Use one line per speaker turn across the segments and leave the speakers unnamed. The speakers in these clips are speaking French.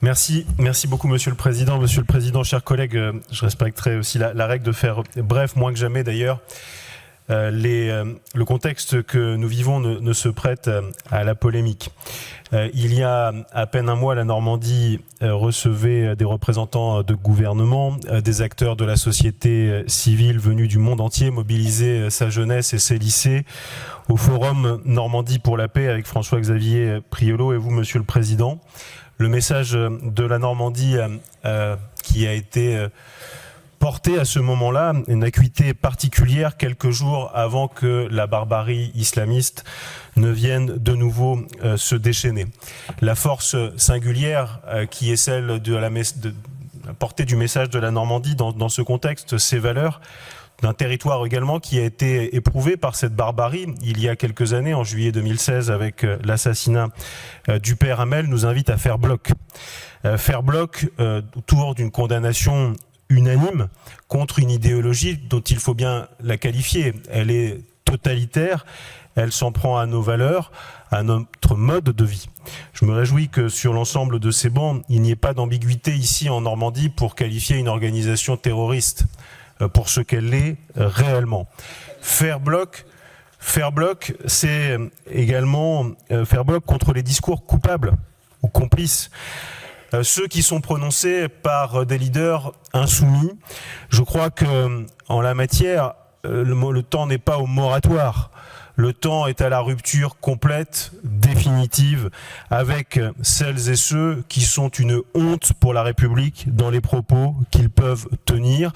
Merci beaucoup Monsieur le Président. Monsieur le Président, chers collègues, je respecterai aussi la règle de faire bref, moins que jamais d'ailleurs. Le contexte que nous vivons ne se prête à la polémique. Il y a à peine un mois, la Normandie recevait des représentants de gouvernement, des acteurs de la société civile venus du monde entier, mobiliser sa jeunesse et ses lycées au Forum Normandie pour la paix avec François-Xavier Priolo et vous, Monsieur le Président. Le message de la Normandie qui a été porté à ce moment-là, une acuité particulière quelques jours avant que la barbarie islamiste ne vienne de nouveau se déchaîner. La force singulière qui est celle de la portée du message de la Normandie dans ce contexte, ces valeurs, d'un territoire également qui a été éprouvé par cette barbarie il y a quelques années, en juillet 2016, avec l'assassinat du père Hamel, nous invite à faire bloc. Faire bloc autour d'une condamnation unanime contre une idéologie dont il faut bien la qualifier. Elle est totalitaire, elle s'en prend à nos valeurs, à notre mode de vie. Je me réjouis que sur l'ensemble de ces bancs, il n'y ait pas d'ambiguïté ici en Normandie pour qualifier une organisation terroriste pour ce qu'elle est réellement. Faire bloc, c'est également faire bloc contre les discours coupables ou complices. Ceux qui sont prononcés par des leaders insoumis. Je crois que en la matière, le temps n'est pas au moratoire. Le temps est à la rupture complète, définitive, avec celles et ceux qui sont une honte pour la République dans les propos qu'ils peuvent tenir.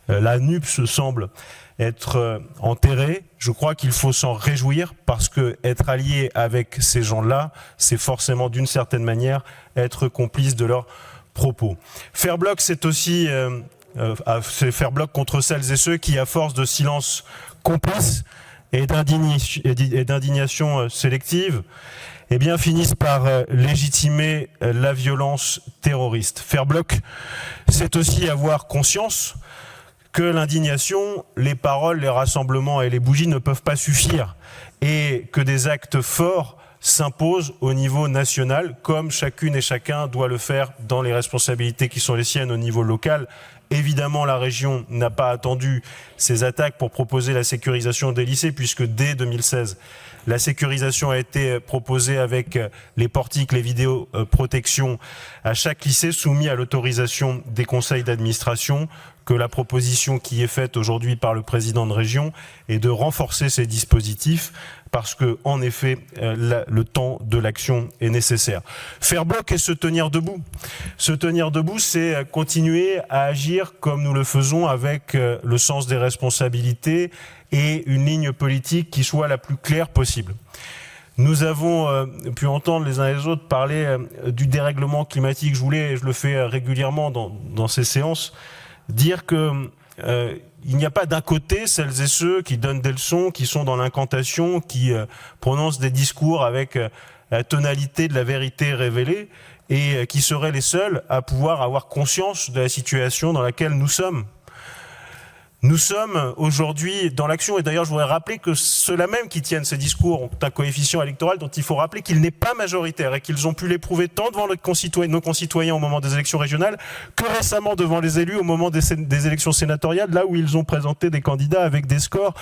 La NUPS semble être enterrée. Je crois qu'il faut s'en réjouir parce que être allié avec ces gens-là, c'est forcément d'une certaine manière être complice de leurs propos. Faire bloc, c'est aussi faire bloc contre celles et ceux qui, à force de silence complice et d'indignation sélective, eh bien, finissent par légitimer la violence terroriste. Faire bloc, c'est aussi avoir conscience que l'indignation, les paroles, les rassemblements et les bougies ne peuvent pas suffire et que des actes forts s'imposent au niveau national, comme chacune et chacun doit le faire dans les responsabilités qui sont les siennes au niveau local. Évidemment, la région n'a pas attendu ces attaques pour proposer la sécurisation des lycées, puisque dès 2016, la sécurisation a été proposée avec les portiques, les vidéoprotections à chaque lycée soumis à l'autorisation des conseils d'administration, que la proposition qui est faite aujourd'hui par le président de région est de renforcer ces dispositifs parce que, en effet, le temps de l'action est nécessaire. Faire bloc et se tenir debout. Se tenir debout, c'est continuer à agir comme nous le faisons avec le sens des responsabilités et une ligne politique qui soit la plus claire possible. Nous avons pu entendre les uns et les autres parler du dérèglement climatique. Je le fais régulièrement dans ces séances, dire que il n'y a pas d'un côté celles et ceux qui donnent des leçons, qui sont dans l'incantation, qui prononcent des discours avec la tonalité de la vérité révélée et qui seraient les seuls à pouvoir avoir conscience de la situation dans laquelle nous sommes. Nous sommes aujourd'hui dans l'action, et d'ailleurs je voudrais rappeler que ceux-là même qui tiennent ces discours ont un coefficient électoral dont il faut rappeler qu'il n'est pas majoritaire et qu'ils ont pu l'éprouver tant devant nos concitoyens au moment des élections régionales que récemment devant les élus au moment des élections sénatoriales, là où ils ont présenté des candidats avec des scores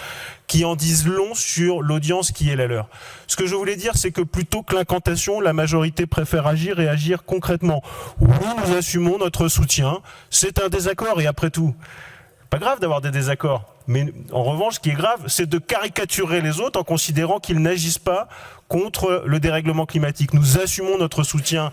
qui en disent long sur l'audience qui est la leur. Ce que je voulais dire, c'est que plutôt que l'incantation, la majorité préfère agir et agir concrètement. Oui, nous assumons notre soutien, c'est un désaccord et après tout, pas grave d'avoir des désaccords, mais en revanche, ce qui est grave, c'est de caricaturer les autres en considérant qu'ils n'agissent pas contre le dérèglement climatique. Nous assumons notre soutien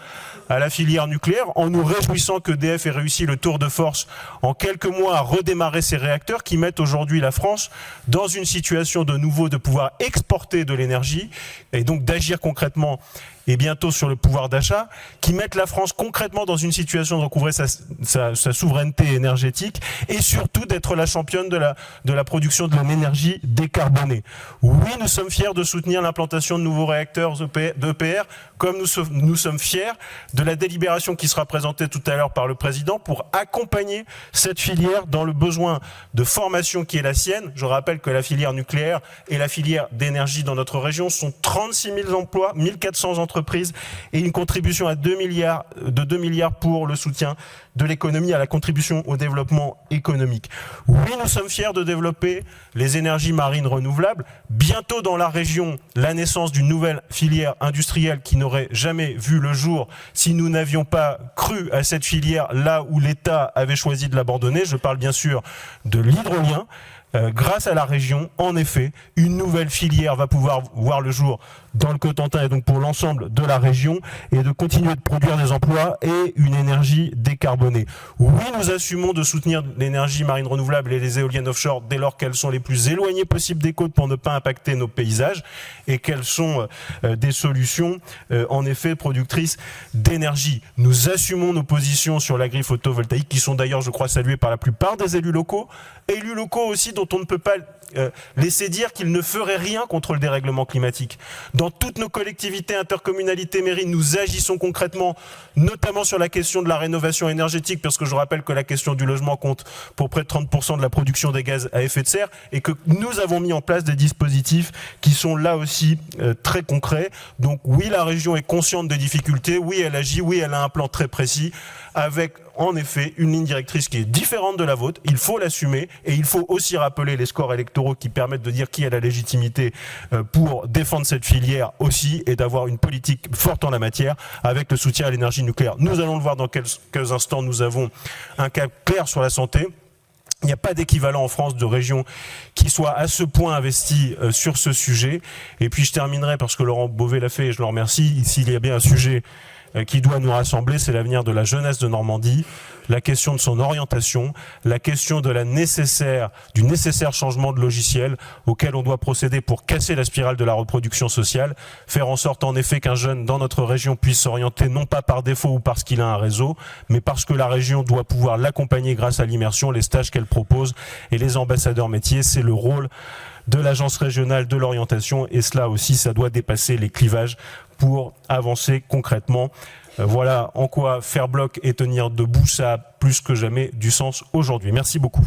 à la filière nucléaire en nous réjouissant que EDF ait réussi le tour de force en quelques mois à redémarrer ses réacteurs qui mettent aujourd'hui la France dans une situation de nouveau de pouvoir exporter de l'énergie et donc d'agir concrètement et bientôt sur le pouvoir d'achat, qui mettent la France concrètement dans une situation de recouvrer sa souveraineté énergétique et surtout d'être la championne de la production de l'énergie décarbonée. Oui, nous sommes fiers de soutenir l'implantation de nouveaux réacteurs d'EPR, comme nous sommes fiers de la délibération qui sera présentée tout à l'heure par le président pour accompagner cette filière dans le besoin de formation qui est la sienne. Je rappelle que la filière nucléaire et la filière d'énergie dans notre région sont 36 000 emplois, 1400 entreprises entreprises et une contribution à 2 milliards pour le soutien de l'économie, à la contribution au développement économique. Oui, nous sommes fiers de développer les énergies marines renouvelables. Bientôt dans la région, la naissance d'une nouvelle filière industrielle qui n'aurait jamais vu le jour si nous n'avions pas cru à cette filière là où l'État avait choisi de l'abandonner. Je parle bien sûr de l'hydrolien. Grâce à la région, en effet, une nouvelle filière va pouvoir voir le jour dans le Cotentin et donc pour l'ensemble de la région et de continuer de produire des emplois et une énergie décarbonée. Oui, nous assumons de soutenir l'énergie marine renouvelable et les éoliennes offshore dès lors qu'elles sont les plus éloignées possibles des côtes pour ne pas impacter nos paysages et qu'elles sont des solutions en effet productrices d'énergie. Nous assumons nos positions sur l'agri-photovoltaïque qui sont d'ailleurs, je crois, saluées par la plupart des élus locaux aussi dont on ne peut pas laisser dire qu'ils ne feraient rien contre le dérèglement climatique. Dans toutes nos collectivités, intercommunalités, mairies, nous agissons concrètement, notamment sur la question de la rénovation énergétique, parce que je rappelle que la question du logement compte pour près de 30% de la production des gaz à effet de serre, et que nous avons mis en place des dispositifs qui sont là aussi très concrets. Donc oui, la région est consciente des difficultés, oui, elle agit, oui, elle a un plan très précis, avec en effet une ligne directrice qui est différente de la vôtre, il faut l'assumer, et il faut aussi rappeler les scores électoraux qui permettent de dire qui a la légitimité pour défendre cette filière aussi, et d'avoir une politique forte en la matière, avec le soutien à l'énergie nucléaire. Nous allons le voir dans quelques instants, nous avons un cap clair sur la santé. Il n'y a pas d'équivalent en France de région qui soit à ce point investi sur ce sujet. Et puis je terminerai, parce que Laurent Beauvais l'a fait et je le remercie, s'il y a bien un sujet qui doit nous rassembler, c'est l'avenir de la jeunesse de Normandie, la question de son orientation, la question de du nécessaire changement de logiciel auquel on doit procéder pour casser la spirale de la reproduction sociale, faire en sorte en effet qu'un jeune dans notre région puisse s'orienter non pas par défaut ou parce qu'il a un réseau, mais parce que la région doit pouvoir l'accompagner grâce à l'immersion, les stages qu'elle propose et les ambassadeurs métiers. C'est le rôle de l'agence régionale de l'orientation, et cela aussi, ça doit dépasser les clivages pour avancer concrètement. Voilà en quoi faire bloc et tenir debout, ça a plus que jamais du sens aujourd'hui. Merci beaucoup.